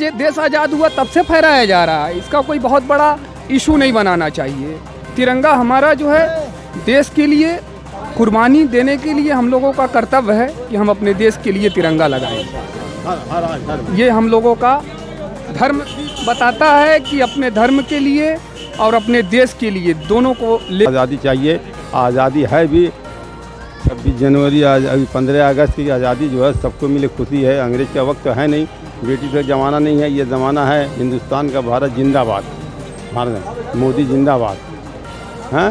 ये देश आज़ाद हुआ तब से फहराया जा रहा है, इसका कोई बहुत बड़ा इशू नहीं बनाना चाहिए। तिरंगा हमारा जो है देश के लिए कुर्बानी देने के लिए हम लोगों का कर्तव्य है कि हम अपने देश के लिए तिरंगा लगाएं। ये हम लोगों का धर्म बताता है कि अपने धर्म के लिए और अपने देश के लिए दोनों को आज़ादी चाहिए। आज़ादी है भी 26 जनवरी आज अभी 15 अगस्त की आज़ादी जो है सबको मिले, खुशी है। अंग्रेज का वक्त तो है नहीं, ब्रिटिश का ज़माना नहीं है, ये ज़माना है हिंदुस्तान का। भारत जिंदाबाद, भारत मोदी जिंदाबाद, हैं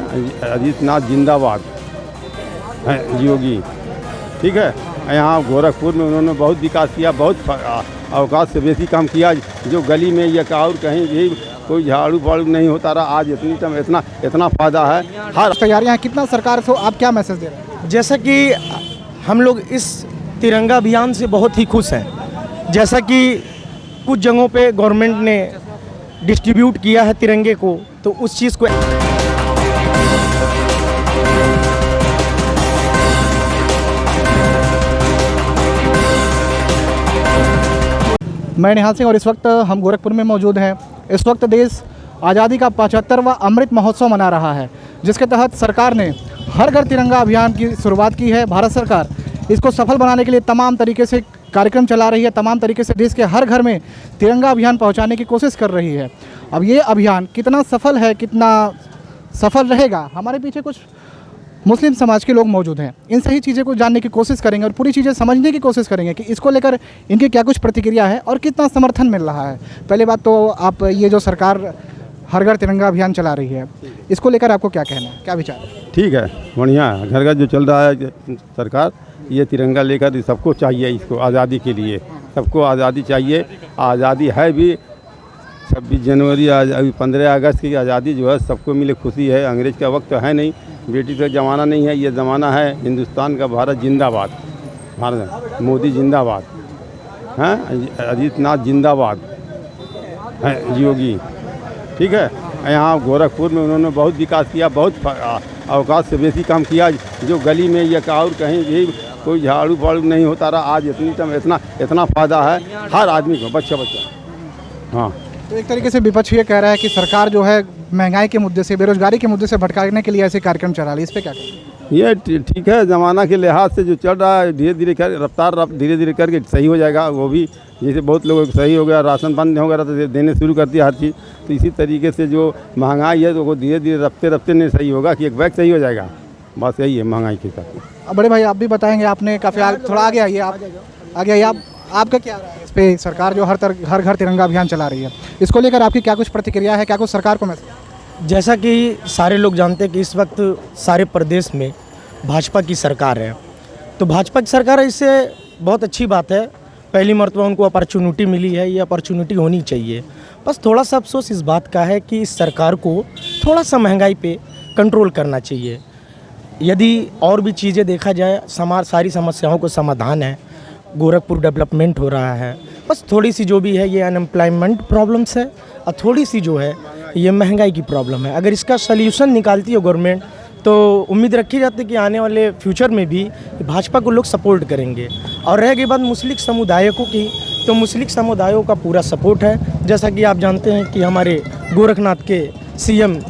आदित्यनाथ जिंदाबाद है, योगी। ठीक है। यहाँ गोरखपुर में उन्होंने बहुत विकास किया, बहुत अवकाश से बेसी काम किया। जो गली में या और कहीं भी कोई झाड़ू फाड़ू नहीं होता रहा, आज इतना फ़ायदा है। हर तैयारियाँ कितना सरकार को आप क्या मैसेज दे रहे हैं? जैसा कि हम लोग इस तिरंगा अभियान से बहुत ही खुश हैं। जैसा कि कुछ जगहों पे गवर्नमेंट ने डिस्ट्रीब्यूट किया है तिरंगे को, तो उस चीज़ को मैं निहाल सिंह और इस वक्त हम गोरखपुर में मौजूद हैं। इस वक्त देश आज़ादी का 75वां अमृत महोत्सव मना रहा है, जिसके तहत सरकार ने हर घर तिरंगा अभियान की शुरुआत की है। भारत सरकार इसको सफल बनाने के लिए तमाम तरीके से कार्यक्रम चला रही है, तमाम तरीके से देश के हर घर में तिरंगा अभियान पहुंचाने की कोशिश कर रही है। अब ये अभियान कितना सफल है, कितना सफल रहेगा, हमारे पीछे कुछ मुस्लिम समाज के लोग मौजूद हैं। इन सही चीज़ें को जानने की कोशिश करेंगे और पूरी चीज़ें समझने की कोशिश करेंगे कि इसको लेकर इनकी क्या कुछ प्रतिक्रिया है और कितना समर्थन मिल रहा है। पहले बात तो आप ये जो सरकार हर घर तिरंगा अभियान चला रही है, इसको लेकर आपको क्या कहना है, क्या विचार है? ठीक है, बढ़िया। घर घर जो चल रहा है सरकार, ये तिरंगा लेकर सबको चाहिए, इसको आज़ादी के लिए सबको आज़ादी चाहिए। आज़ादी है भी 26 जनवरी आज अभी 15 अगस्त की आज़ादी जो है सबको मिले, खुशी है। अंग्रेज का वक्त तो है नहीं, ब्रिटिश का ज़माना नहीं है, ये ज़माना है हिंदुस्तान का। भारत जिंदाबाद, भारत मोदी जिंदाबाद, हैं आदित्यनाथ जिंदाबाद है, योगी। ठीक है। यहाँ गोरखपुर में उन्होंने बहुत विकास किया, बहुत अवकाश से बेसी काम किया। जो गली में या और कहीं भी कोई झाड़ू फाड़ू नहीं होता रहा, आज इतना फ़ायदा है हर आदमी को, बच्चा। हाँ, तो एक तरीके से विपक्ष ये कह रहा है कि सरकार जो है महंगाई के मुद्दे से, बेरोजगारी के मुद्दे से भटकाने के लिए ऐसे कार्यक्रम चला रही है। इस पर क्या कहें? ये ठीक है, ज़माना के लिहाज से जो चल रहा है, धीरे धीरे धीरे धीरे करके सही हो जाएगा। वो भी जैसे बहुत लोगों को सही हो गया, राशन बंद हो गया तो देने शुरू कर दिया हर चीज़। तो इसी तरीके से जो महंगाई है तो वो धीरे धीरे रफ्ते नहीं सही होगा कि एक बैग सही हो जाएगा। बस यही है महंगाई के साथ। बड़े भाई आप भी बताएंगे, आपने काफ़ी थोड़ा आगे आइए, आप आगे आइए। आपका क्या राय है इस पे? सरकार जो हर घर तिरंगा अभियान चला रही है, इसको लेकर आपकी क्या कुछ प्रतिक्रिया है, क्या कुछ सरकार को मैसेज? जैसा कि सारे लोग जानते हैं कि इस वक्त सारे प्रदेश में भाजपा की सरकार है, तो भाजपा की सरकार है, इससे बहुत अच्छी बात है। पहली मरतबा उनको अपॉर्चुनिटी मिली है, ये अपॉर्चुनिटी होनी चाहिए। बस थोड़ा सा अफसोस इस बात का है कि इस सरकार को थोड़ा सा महंगाई पे कंट्रोल करना चाहिए। यदि और भी चीज़ें देखा जाए, सारी समस्याओं को समाधान है, गोरखपुर डेवलपमेंट हो रहा है। बस थोड़ी सी जो भी है ये अनएम्प्लॉयमेंट प्रॉब्लम्स है और थोड़ी सी जो है ये महंगाई की प्रॉब्लम है। अगर इसका सल्यूशन निकालती है गवर्नमेंट, तो उम्मीद रखी जाती है कि आने वाले फ्यूचर में भी भाजपा को लोग सपोर्ट करेंगे। और रह गई बात मुस्लिम समुदायों की, तो मुस्लिम समुदायों का पूरा सपोर्ट है। जैसा कि आप जानते हैं कि हमारे गोरखनाथ के सीएम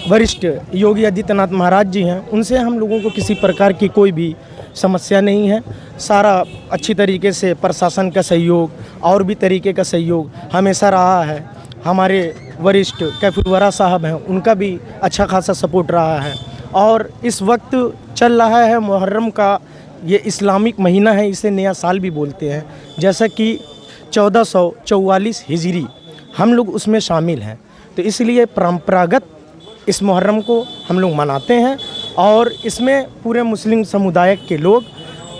वरिष्ठ योगी आदित्यनाथ महाराज जी हैं, उनसे हम लोगों को किसी प्रकार की कोई भी समस्या नहीं है। सारा अच्छी तरीके से प्रशासन का सहयोग और भी तरीके का सहयोग हमेशा रहा है। हमारे वरिष्ठ कैफुलवरा साहब हैं, उनका भी अच्छा खासा सपोर्ट रहा है। और इस वक्त चल रहा है मुहर्रम का, ये इस्लामिक महीना है, इसे नया साल भी बोलते हैं। जैसा कि 1444 हिजरी हम लोग उसमें शामिल हैं, तो इसलिए परंपरागत इस मुहर्रम को हम लोग मनाते हैं। और इसमें पूरे मुस्लिम समुदाय के लोग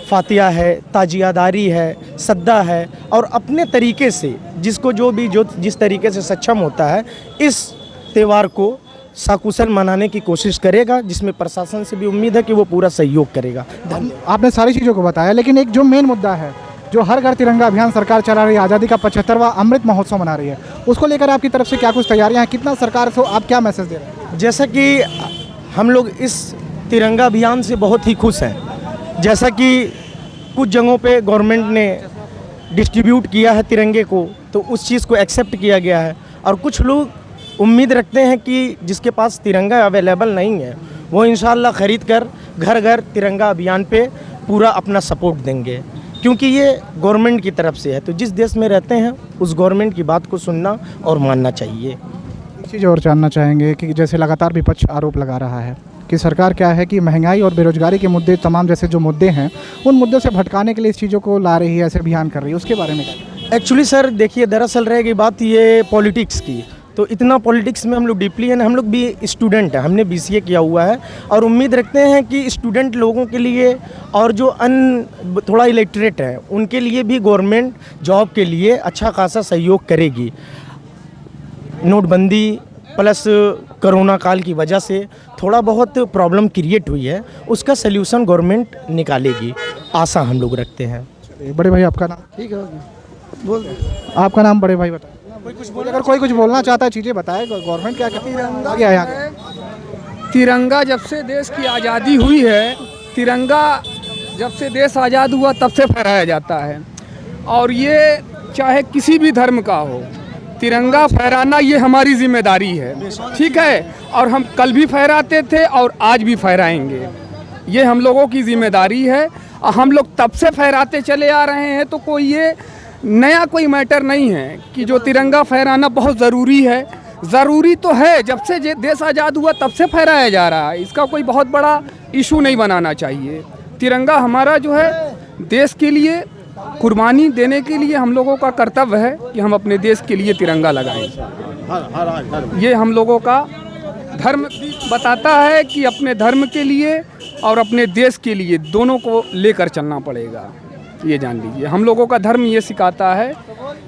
फातिया है, ताजियादारी है, सद्दा है, और अपने तरीके से जिसको जो जिस तरीके से सक्षम होता है इस त्यौहार को सकुशल मनाने की कोशिश करेगा, जिसमें प्रशासन से भी उम्मीद है कि वो पूरा सहयोग करेगा। आपने सारी चीज़ों को बताया, लेकिन एक जो मेन मुद्दा है, जो हर घर तिरंगा अभियान सरकार चला रही है, आज़ादी का 75वां अमृत महोत्सव मना रही है, उसको लेकर आपकी तरफ से क्या कुछ तैयारियां हैं, कितना सरकार को आप क्या मैसेज दे रहे हैं? जैसा कि हम लोग इस तिरंगा अभियान से बहुत ही खुश हैं। जैसा कि कुछ जगहों पे गवर्नमेंट ने डिस्ट्रीब्यूट किया है तिरंगे को, तो तो उस चीज़ को एक्सेप्ट किया गया है। और कुछ लोग उम्मीद रखते हैं कि जिसके पास तिरंगा अवेलेबल नहीं है वो इंशाल्लाह ख़रीद कर घर घर तिरंगा अभियान पे पूरा अपना सपोर्ट देंगे, क्योंकि ये गवर्नमेंट की तरफ से है। तो जिस देश में रहते हैं उस गवर्नमेंट की बात को सुनना और मानना चाहिए। एक चीज़ और जानना चाहेंगे कि जैसे लगातार विपक्ष आरोप लगा रहा है कि सरकार क्या है कि महंगाई और बेरोजगारी के मुद्दे, तमाम जैसे जो मुद्दे हैं उन मुद्दों से भटकाने के लिए इस चीज़ों को ला रही है, ऐसे अभियान कर रही है, उसके बारे में क्या? एक्चुअली सर देखिए, दरअसल रहेगी बात ये पॉलिटिक्स की, तो इतना पॉलिटिक्स में हम लोग डीपली है ना, हम लोग भी स्टूडेंट हैं, हमने BCA किया हुआ है और उम्मीद रखते हैं कि स्टूडेंट लोगों के लिए और जो थोड़ा इलेक्ट्रेट है उनके लिए भी गवर्नमेंट जॉब के लिए अच्छा खासा सहयोग करेगी। नोटबंदी प्लस कोरोना काल की वजह से थोड़ा बहुत प्रॉब्लम क्रिएट हुई है, उसका सल्यूशन गवर्नमेंट निकालेगी, आशा हम लोग रखते हैं। बड़े भाई आपका नाम? ठीक है, बोल आपका नाम बड़े भाई बताएं। अगर कोई कुछ बोलना चाहता है चीज़ें बताए, गवर्नमेंट क्या कहती है क्या है? तिरंगा जब से देश की आज़ादी हुई है, तिरंगा जब से देश आज़ाद हुआ तब से फहराया जाता है, और ये चाहे किसी भी धर्म का हो, तिरंगा फहराना ये हमारी जिम्मेदारी है, ठीक है। और हम कल भी फहराते थे और आज भी फहराएंगे, ये हम लोगों की जिम्मेदारी है। और हम लोग तब से फहराते चले आ रहे हैं, तो कोई ये नया कोई मैटर नहीं है कि जो तिरंगा फहराना बहुत ज़रूरी है। ज़रूरी तो है, जब से देश आज़ाद हुआ तब से फहराया जा रहा है, इसका कोई बहुत बड़ा इशू नहीं बनाना चाहिए। तिरंगा हमारा जो है देश के लिए कुर्बानी देने के लिए हम लोगों का कर्तव्य है कि हम अपने देश के लिए तिरंगा लगाएं। ये हम लोगों का धर्म बताता है कि अपने धर्म के लिए और अपने देश के लिए दोनों को लेकर चलना पड़ेगा। ये जान लीजिए, हम लोगों का धर्म ये सिखाता है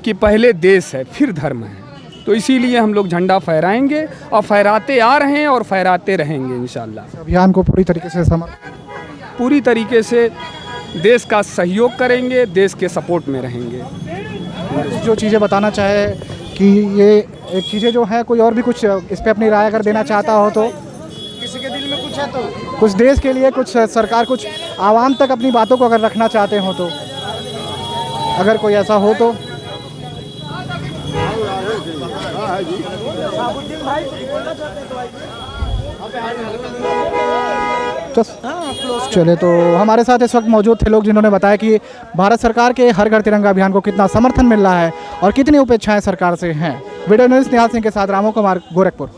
कि पहले देश है फिर धर्म है, तो इसीलिए हम लोग झंडा फहराएंगे और फहराते आ रहे हैं और फहराते रहेंगे इंशाल्लाह। अभियान को पूरी तरीके से पूरी तरीके से देश का सहयोग करेंगे, देश के सपोर्ट में रहेंगे। जो चीज़ें बताना चाहे कि ये चीज़ें जो है, कोई और भी कुछ इस पर अपनी राय अगर देना चाहता हो तो, किसी के दिल में कुछ है तो कुछ देश के लिए, कुछ सरकार, कुछ आवाम तक अपनी बातों को अगर रखना चाहते हो तो, अगर कोई ऐसा हो तो। चले, तो हमारे साथ इस वक्त मौजूद थे लोग जिन्होंने बताया कि भारत सरकार के हर घर तिरंगा अभियान को कितना समर्थन मिल रहा है और कितनी अपेक्षाएं सरकार से हैं। वीडियो जर्नलिस्ट निहाल सिंह के साथ रामू कुमार, गोरखपुर।